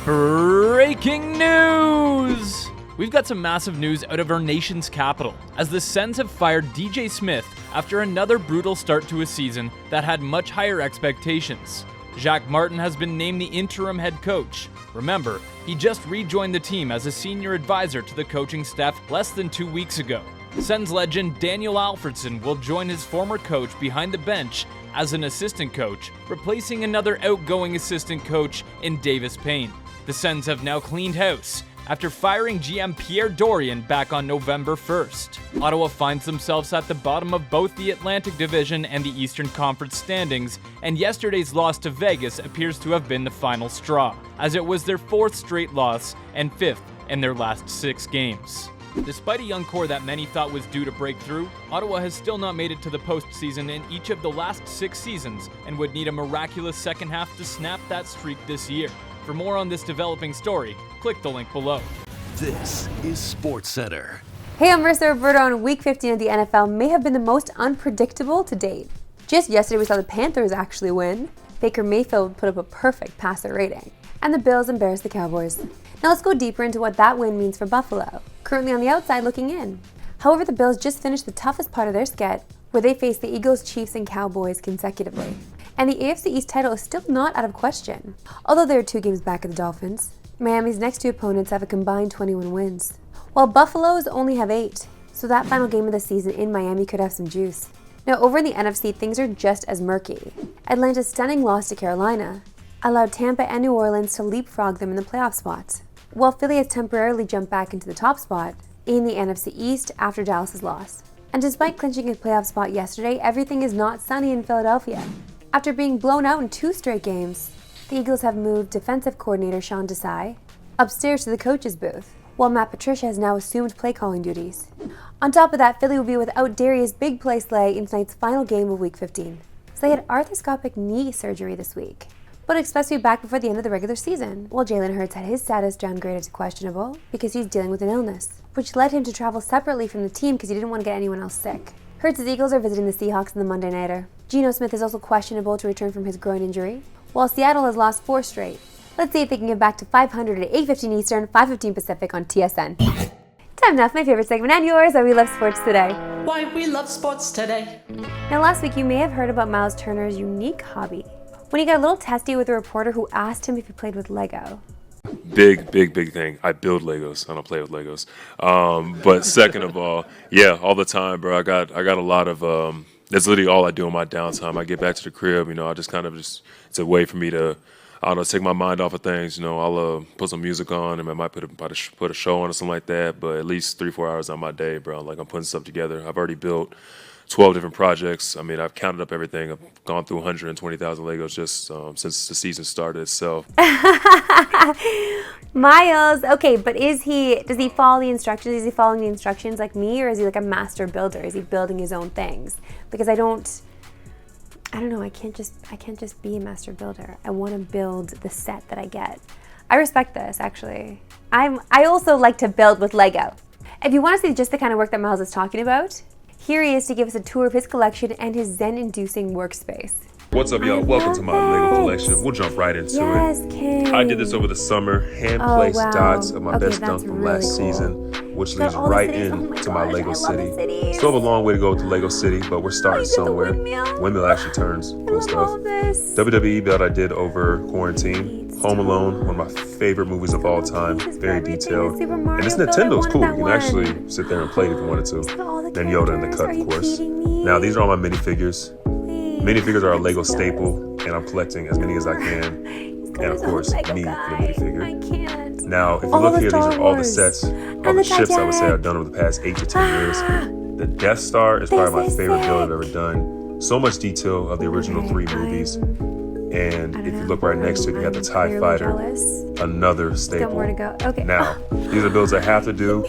Breaking news! We've got some massive news out of our nation's capital, as the Sens have fired DJ Smith after another brutal start to a season that had much higher expectations. Jacques Martin has been named the interim head coach. Remember, he just rejoined the team as a senior advisor to the coaching staff less than 2 weeks ago. Sens legend Daniel Alfredsson will join his former coach behind the bench as an assistant coach, replacing another outgoing assistant coach in Davis Payne. The Sens have now cleaned house after firing GM Pierre Dorion back on November 1st. Ottawa finds themselves at the bottom of both the Atlantic Division and the Eastern Conference standings, and yesterday's loss to Vegas appears to have been the final straw, as it was their fourth straight loss and fifth in their last 6 games. Despite a young core that many thought was due to break through, Ottawa has still not made it to the postseason in each of the last 6 seasons and would need a miraculous second half to snap that streak this year. For more on this developing story, click the link below. This is SportsCenter. Hey, I'm Marissa Roberto, and Week 15 of the NFL may have been the most unpredictable to date. Just yesterday we saw the Panthers actually win, Baker Mayfield put up a perfect passer rating, and the Bills embarrassed the Cowboys. Now let's go deeper into what that win means for Buffalo, currently on the outside looking in. However, the Bills just finished the toughest part of their schedule, where they faced the Eagles, Chiefs, and Cowboys consecutively. And the AFC East title is still not out of question. Although they are 2 games back of the Dolphins, Miami's next 2 opponents have a combined 21 wins, while Buffalo's only have 8, so that final game of the season in Miami could have some juice. Now over in the NFC, things are just as murky. Atlanta's stunning loss to Carolina allowed Tampa and New Orleans to leapfrog them in the playoff spots, while Philly has temporarily jumped back into the top spot in the NFC East after Dallas's loss. And despite clinching a playoff spot yesterday, everything is not sunny in Philadelphia. After being blown out in 2 straight games, the Eagles have moved defensive coordinator Sean Desai upstairs to the coach's booth, while Matt Patricia has now assumed play calling duties. On top of that, Philly will be without Darius Big Play Slay in tonight's final game of Week 15. Slay had arthroscopic knee surgery this week, but expects to be back before the end of the regular season, while Jalen Hurts had his status downgraded to questionable because he's dealing with an illness, which led him to travel separately from the team because he didn't want to get anyone else sick. Hurts' Eagles are visiting the Seahawks in the Monday Nighter. Geno Smith is also questionable to return from his groin injury, while Seattle has lost 4 straight. Let's see if they can get back to 500 at 8:15 Eastern, 5:15 Pacific on TSN. Time now for my favorite segment and yours, Why We Love Sports Today. Why we love sports today. Now last week you may have heard about Miles Turner's unique hobby, when he got a little testy with a reporter who asked him if he played with Lego. Big thing. I build Legos. I don't play with Legos. But second of all, yeah, all the time, bro. I got a lot of. That's literally all I do in my downtime. I get back to the crib, I just it's a way for me to, I don't know, take my mind off of things. I'll put some music on, and I might put a show on or something like that. But at least 3-4 hours on my day, bro. Like I'm putting stuff together. I've already built 12 different projects. I mean, I've counted up everything. I've gone through 120,000 Legos just since the season started itself. Miles, okay, but does he follow the instructions? Is he following the instructions like me, or is he like a master builder? Is he building his own things? Because I don't know, I can't just be a master builder. I want to build the set that I get. I respect this, actually. I also like to build with Lego. If you want to see just the kind of work that Miles is talking about, here he is to give us a tour of his collection and his zen-inducing workspace. What's up, y'all? Welcome to my Lego collection. We'll jump right into it. King. I did this over the summer. Hand-placed wow. dots of my best dunk from really last cool. season, which So leads all the right cities, in oh my to my gosh, Lego I city. love the cities. Still have a long way to go with the Lego city, but we're starting you did the somewhere. windmill. Windmill actually turns. Cool stuff. All this. WWE build I did over quarantine. Home Alone, one of my favorite movies of all time. Very detailed. And this Nintendo's cool. You can actually sit there and play it if you wanted to. Then Yoda in the cut, of course. Now, these are all my minifigures. Minifigures are a Lego staple, and I'm collecting as many as I can. And of course, me, the minifigure. I can't. Now, if you look here, these are all the sets, all the ships I would say I've done over the past 8 to 10 years. The Death Star is probably my favorite build I've ever done. So much detail of the original 3 movies. And if you look right next to it, you got the TIE Fighter, another staple. More to go. Okay. Now, these are builds I have to do,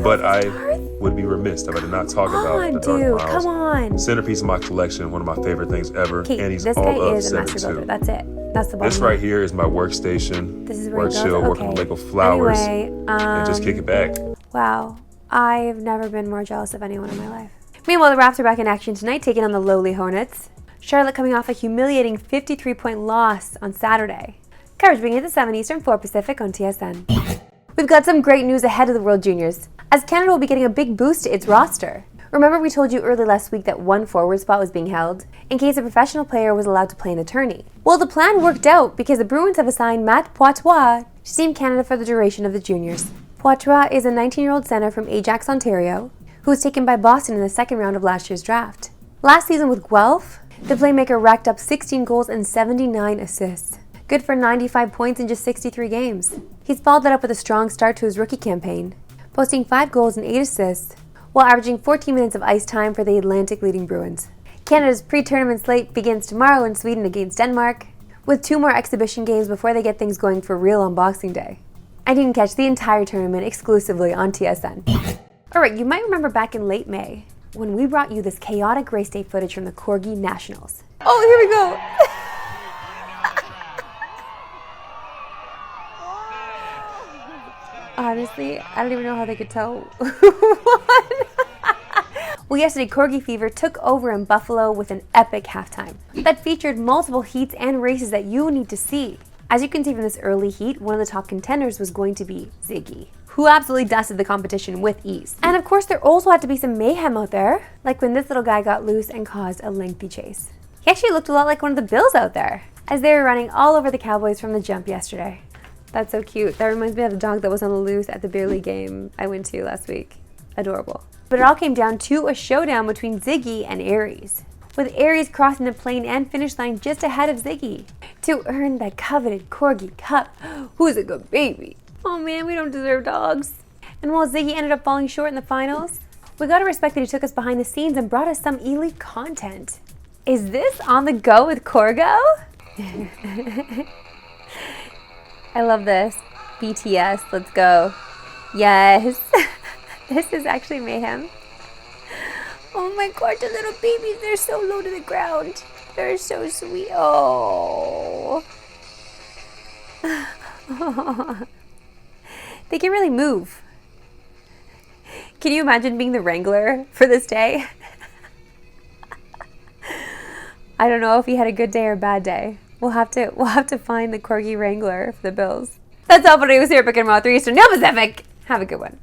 but I would be remiss if I did not talk about the Dark Miles. Come on. Centerpiece of my collection, one of my favorite things ever, Okay, and he's this guy all of is a master 72. builder. That's it. That's the bottom This line. right here is my workstation, This is where I he goes. chill, working on Okay. Lego flowers, Anyway, and just kick it back. Wow. I've never been more jealous of anyone in my life. Meanwhile, the Raps are back in action tonight, taking on the lowly Hornets. Charlotte coming off a humiliating 53-point loss on Saturday. Coverage beginning at the 7 Eastern, 4 Pacific on TSN. We've got some great news ahead of the World Juniors, as Canada will be getting a big boost to its roster. Remember we told you early last week that one forward spot was being held, in case a professional player was allowed to play in the tourney. Well, the plan worked out because the Bruins have assigned Matt Patwa to Team Canada for the duration of the juniors. Patwa is a 19-year-old center from Ajax, Ontario, who was taken by Boston in the second round of last year's draft. Last season with Guelph, the playmaker racked up 16 goals and 79 assists. Good for 95 points in just 63 games. He's followed that up with a strong start to his rookie campaign, posting 5 goals and 8 assists, while averaging 14 minutes of ice time for the Atlantic-leading Bruins. Canada's pre-tournament slate begins tomorrow in Sweden against Denmark, with 2 more exhibition games before they get things going for real on Boxing Day. And you can catch the entire tournament exclusively on TSN. Alright, you might remember back in late May, when we brought you this chaotic race day footage from the Corgi Nationals. Oh, here we go! Honestly, I don't even know how they could tell who won. Well, yesterday, Corgi Fever took over in Buffalo with an epic halftime that featured multiple heats and races that you need to see. As you can see from this early heat, one of the top contenders was going to be Ziggy, who absolutely dusted the competition with ease. And of course, there also had to be some mayhem out there, like when this little guy got loose and caused a lengthy chase. He actually looked a lot like one of the Bills out there, as they were running all over the Cowboys from the jump yesterday. That's so cute. That reminds me of the dog that was on the loose at the beer league game I went to last week. Adorable. But it all came down to a showdown between Ziggy and Aries, with Aries crossing the plane and finish line just ahead of Ziggy to earn that coveted Corgi Cup. Who's a good baby? Oh man, we don't deserve dogs. And while Ziggy ended up falling short in the finals, we gotta respect that he took us behind the scenes and brought us some elite content. Is this On the Go with Corgo? I love this. BTS, let's go. Yes. This is actually mayhem. Oh my god, the little babies, they're so low to the ground. They're so sweet. Oh. They can really move. Can you imagine being the wrangler for this day? I don't know if he had a good day or a bad day. We'll have to find the Corgi Wrangler for the Bills. That's all for news here at Pick and Roll 3 Eastern, no Pacific. Have a good one.